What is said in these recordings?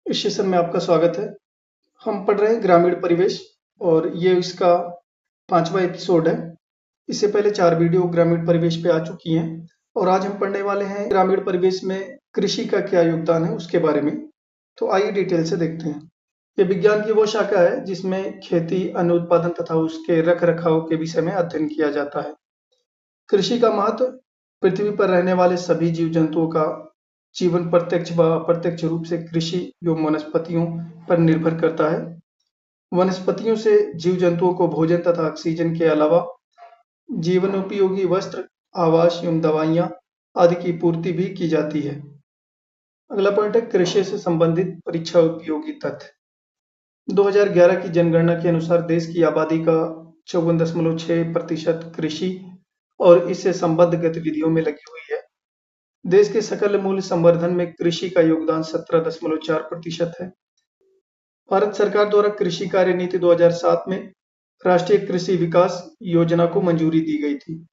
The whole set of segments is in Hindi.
इस सेशन में आपका स्वागत है। हम पढ़ रहे हैं ग्रामीण परिवेश और ये इसका 5वां एपिसोड है। इससे पहले 4 वीडियो ग्रामीण परिवेश पे आ चुकी हैं और आज हम पढ़ने वाले हैं ग्रामीण परिवेश में कृषि का क्या योगदान है उसके बारे में। तो आइए डिटेल से देखते हैं। ये विज्ञान की वो शाखा है जिसमें खेती, अन्न उत्पादन तथा उसके रख रखाव के विषय में अध्ययन किया जाता है। कृषि का महत्व पृथ्वी पर रहने वाले सभी जीव जंतुओं का जीवन प्रत्यक्ष व अप्रत्यक्ष रूप से कृषि एवं वनस्पतियों पर निर्भर करता है। वनस्पतियों से जीव जंतुओं को भोजन तथा ऑक्सीजन के अलावा जीवन उपयोगी वस्त्र, आवास एवं दवाइयाँ आदि की पूर्ति भी की जाती है। अगला पॉइंट है कृषि से संबंधित परीक्षा उपयोगी तथ्य। 2011 की जनगणना के अनुसार देश की आबादी का 54.6% कृषि और इससे संबद्ध गतिविधियों में लगी हुई है। देश के सकल मूल्य संवर्धन में कृषि का योगदान 17.4% है। भारत सरकार द्वारा कृषि कार्य नीति 2007 में राष्ट्रीय कृषि विकास योजना को मंजूरी दी गई थी।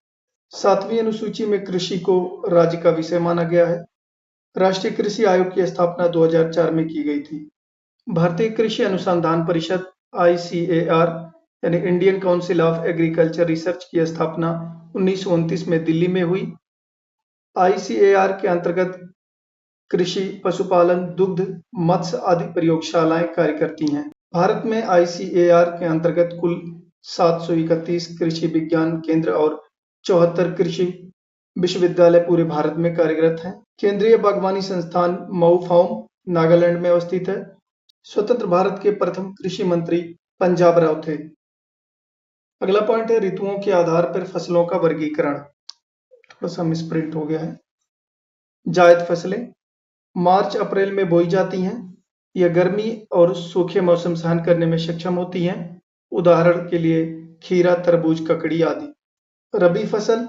7वीं अनुसूची में कृषि को राज्य का विषय माना गया है। राष्ट्रीय कृषि आयोग की स्थापना 2004 में की गई थी। भारतीय कृषि अनुसंधान परिषद ICAR यानी Indian council of agriculture research की स्थापना 1929 में दिल्ली में हुई। ICAR के अंतर्गत कृषि, पशुपालन, दुग्ध, मत्स्य आदि प्रयोगशालाएं कार्य करती हैं। भारत में ICAR के अंतर्गत कुल 731 कृषि विज्ञान केंद्र और 74 कृषि विश्वविद्यालय पूरे भारत में कार्यरत हैं। केंद्रीय बागवानी संस्थान मऊ फार्म नागालैंड में अवस्थित है। स्वतंत्र भारत के प्रथम कृषि मंत्री पंजाब राव थे। अगला पॉइंट है ऋतुओं के आधार पर फसलों का वर्गीकरण। थोड़ा सा मिसप्रिंट हो गया है। जायद फसलें मार्च अप्रैल में बोई जाती हैं। यह गर्मी और सूखे मौसम सहन करने में सक्षम होती हैं। उदाहरण के लिए खीरा, तरबूज, ककड़ी आदि। रबी फसल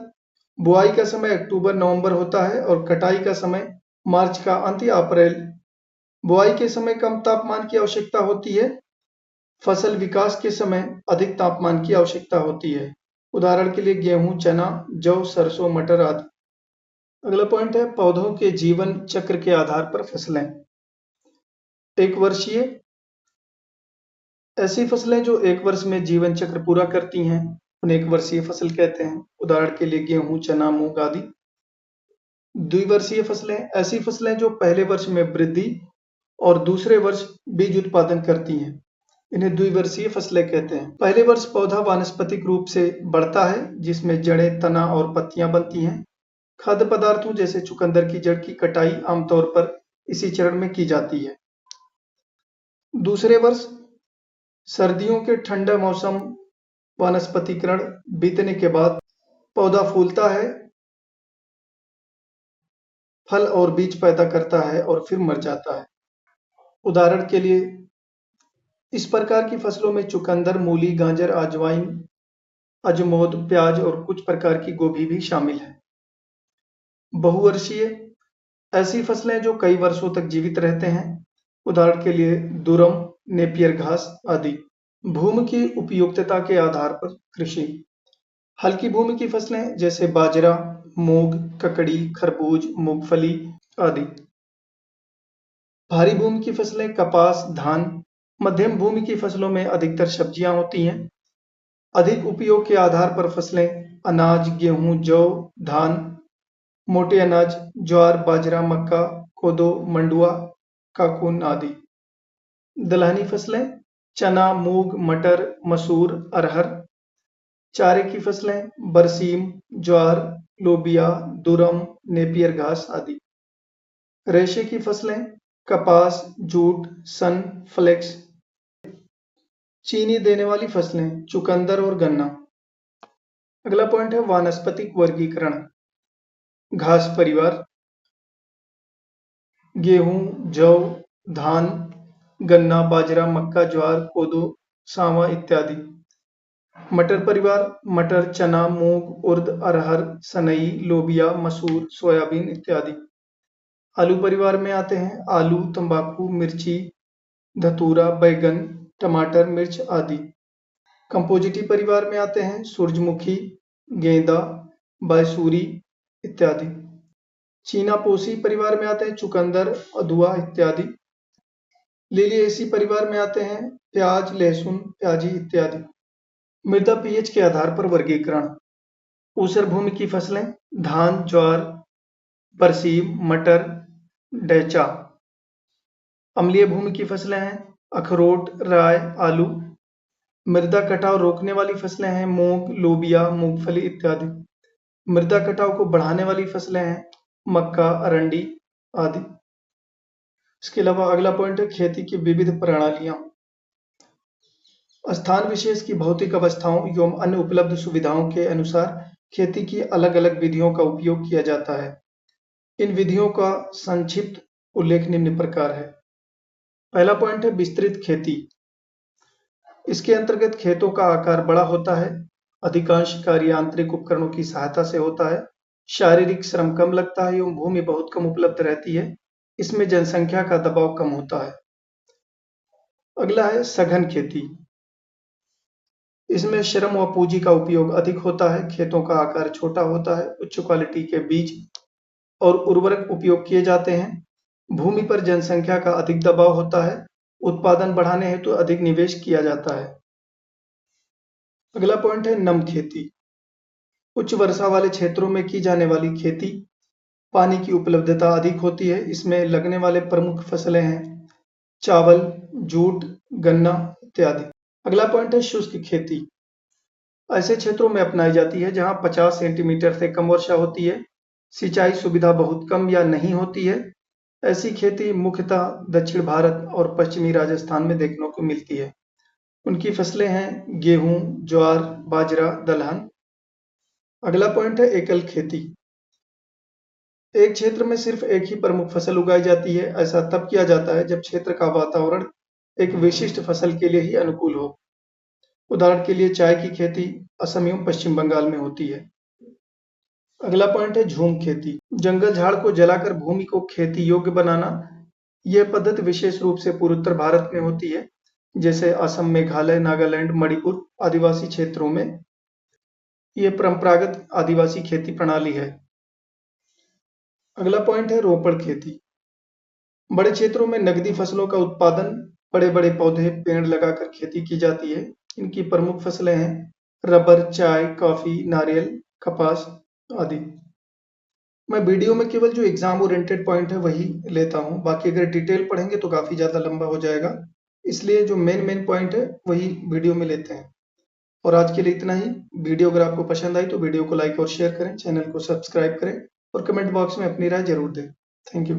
बुआई का समय अक्टूबर नवंबर होता है और कटाई का समय मार्च का अंत या अप्रैल। बुआई के समय कम तापमान की आवश्यकता होती है। फसल विकास के समय अधिक तापमान की आवश्यकता होती है। उदाहरण के लिए गेहूं, चना, जौ, सरसों, मटर आदि। अगला पॉइंट है पौधों के जीवन चक्र के आधार पर फसलें। एक वर्षीय ऐसी फसलें जो एक वर्ष में जीवन चक्र पूरा करती हैं उन्हें एक वर्षीय फसल कहते हैं। उदाहरण के लिए गेहूं, चना, मूंग आदि। द्विवर्षीय फसलें ऐसी फसलें जो पहले वर्ष में वृद्धि और दूसरे वर्ष बीज उत्पादन करती हैं, इन्हें द्विवर्षीय फसलें कहते हैं। पहले वर्ष पौधा वानस्पतिक रूप से बढ़ता है जिसमें जड़ें, तना और पत्तियां बनती हैं। खाद्य पदार्थों जैसे चुकंदर की जड़ की कटाई आमतौर पर इसी चरण में की जाती है। दूसरे वर्ष सर्दियों के ठंडा मौसम वानस्पतिकरण बीतने के बाद पौधा फूलता है, फल और बीज पैदा करता है और फिर मर जाता है। उदाहरण के लिए इस प्रकार की फसलों में चुकंदर, मूली, गाजर, अजवाइन, अजमोद, प्याज और कुछ प्रकार की गोभी भी शामिल है। बहुवर्षीय ऐसी फसलें जो कई वर्षों तक जीवित रहते हैं। उदाहरण के लिए दुरम, नेपियर घास आदि। भूमि की उपयुक्तता के आधार पर कृषि। हल्की भूमि की फसलें जैसे बाजरा, मूंग, ककड़ी, खरबूज, मूंगफली आदि। भारी भूमि की फसलें कपास, धान। मध्यम भूमि की फसलों में अधिकतर सब्जियां होती हैं। अधिक उपयोग के आधार पर फसलें अनाज, गेहूं, जौ, धान। मोटे अनाज ज्वार, बाजरा, मक्का, कोदो, मंडुआ, काकून आदि। दलहनी फसलें चना, मूंग, मटर, मसूर, अरहर। चारे की फसलें बरसीम, ज्वार, लोबिया, दुरम, नेपियर घास आदि। रेशे की फसलें कपास, जूट, सन, फ्लेक्स। चीनी देने वाली फसलें चुकंदर और गन्ना। अगला पॉइंट है वानस्पतिक वर्गीकरण। घास परिवार गेहूं, जौ, धान, गन्ना, बाजरा, मक्का, ज्वार, कोदो, सांवा इत्यादि। मटर परिवार मटर, चना, मूंग, उर्द, अरहर, सनई, लोबिया, मसूर, सोयाबीन इत्यादि। आलू परिवार में आते हैं आलू, तंबाकू, मिर्ची, धतूरा, बैगन, टमाटर, मिर्च आदि। कंपोजिटी परिवार में आते हैं सूरजमुखी, गेंदा, बायसुरी इत्यादि। चीना पोसी परिवार में आते हैं चुकंदर, अदुआ इत्यादि। लिलिएसी परिवार में आते हैं प्याज, लहसुन, प्याजी इत्यादि। मृदा पीएच के आधार पर वर्गीकरण। ऊसर भूमि की फसलें धान, ज्वार, बरसीम, मटर, डैचा। अम्लीय भूमि की फसलें हैं अखरोट, राय, आलू। मृदा कटाव रोकने वाली फसलें हैं मूंग, लोबिया, मूंगफली इत्यादि। मृदा कटाव को बढ़ाने वाली फसलें हैं मक्का, अरंडी आदि। इसके अलावा अगला पॉइंट है खेती की विविध प्रणालियां। स्थान विशेष की भौतिक अवस्थाओं एवं अन्य उपलब्ध सुविधाओं के अनुसार खेती की अलग अलग विधियों का उपयोग किया जाता है। इन विधियों का संक्षिप्त उल्लेख निम्न प्रकार है। पहला पॉइंट है विस्तृत खेती। इसके अंतर्गत खेतों का आकार बड़ा होता है, अधिकांश कार्य यांत्रिक उपकरणों की सहायता से होता है, शारीरिक श्रम कम लगता है एवं भूमि बहुत कम उपलब्ध रहती है। इसमें जनसंख्या का दबाव कम होता है। अगला है सघन खेती। इसमें श्रम व पूंजी का उपयोग अधिक होता है, खेतों का आकार छोटा होता है, उच्च क्वालिटी के बीज और उर्वरक उपयोग किए जाते हैं, भूमि पर जनसंख्या का अधिक दबाव होता है, उत्पादन बढ़ाने हेतु अधिक निवेश किया जाता है। अगला पॉइंट है नम खेती। उच्च वर्षा वाले क्षेत्रों में की जाने वाली खेती, पानी की उपलब्धता अधिक होती है। इसमें लगने वाले प्रमुख फसलें हैं चावल, जूट, गन्ना इत्यादि। अगला पॉइंट है शुष्क खेती। ऐसे क्षेत्रों में अपनाई जाती है जहां 50 सेंटीमीटर से कम वर्षा होती है, सिंचाई सुविधा बहुत कम या नहीं होती है। ऐसी खेती मुख्यतः दक्षिण भारत और पश्चिमी राजस्थान में देखने को मिलती है। उनकी फसलें हैं गेहूं, ज्वार, बाजरा, दलहन। अगला पॉइंट है एकल खेती। एक क्षेत्र में सिर्फ एक ही प्रमुख फसल उगाई जाती है। ऐसा तब किया जाता है जब क्षेत्र का वातावरण एक विशिष्ट फसल के लिए ही अनुकूल हो। उदाहरण के लिए चाय की खेती असम एवं पश्चिम बंगाल में होती है। अगला पॉइंट है झूम खेती। जंगल झाड़ को जलाकर भूमि को खेती योग्य बनाना। यह पद्धति विशेष रूप से पूर्वोत्तर भारत में होती है, जैसे असम, मेघालय, नागालैंड, मणिपुर आदिवासी क्षेत्रों में। यह परंपरागत आदिवासी खेती प्रणाली है। अगला पॉइंट है रोपड़ खेती। बड़े क्षेत्रों में नकदी फसलों का उत्पादन बड़े बड़े पौधे, पेड़ लगाकर खेती की जाती है। इनकी प्रमुख फसलें हैं रबर, चाय, कॉफी, नारियल, कपास आदि। मैं वीडियो में केवल जो एग्जाम ओरिएंटेड पॉइंट है वही लेता हूं, बाकी अगर डिटेल पढ़ेंगे तो काफी ज्यादा लंबा हो जाएगा, इसलिए जो मेन पॉइंट है वही वीडियो में लेते हैं। और आज के लिए इतना ही। वीडियो अगर आपको पसंद आई तो वीडियो को लाइक और शेयर करें, चैनल को सब्सक्राइब करें और कमेंट बॉक्स में अपनी राय जरूर दें। Thank you.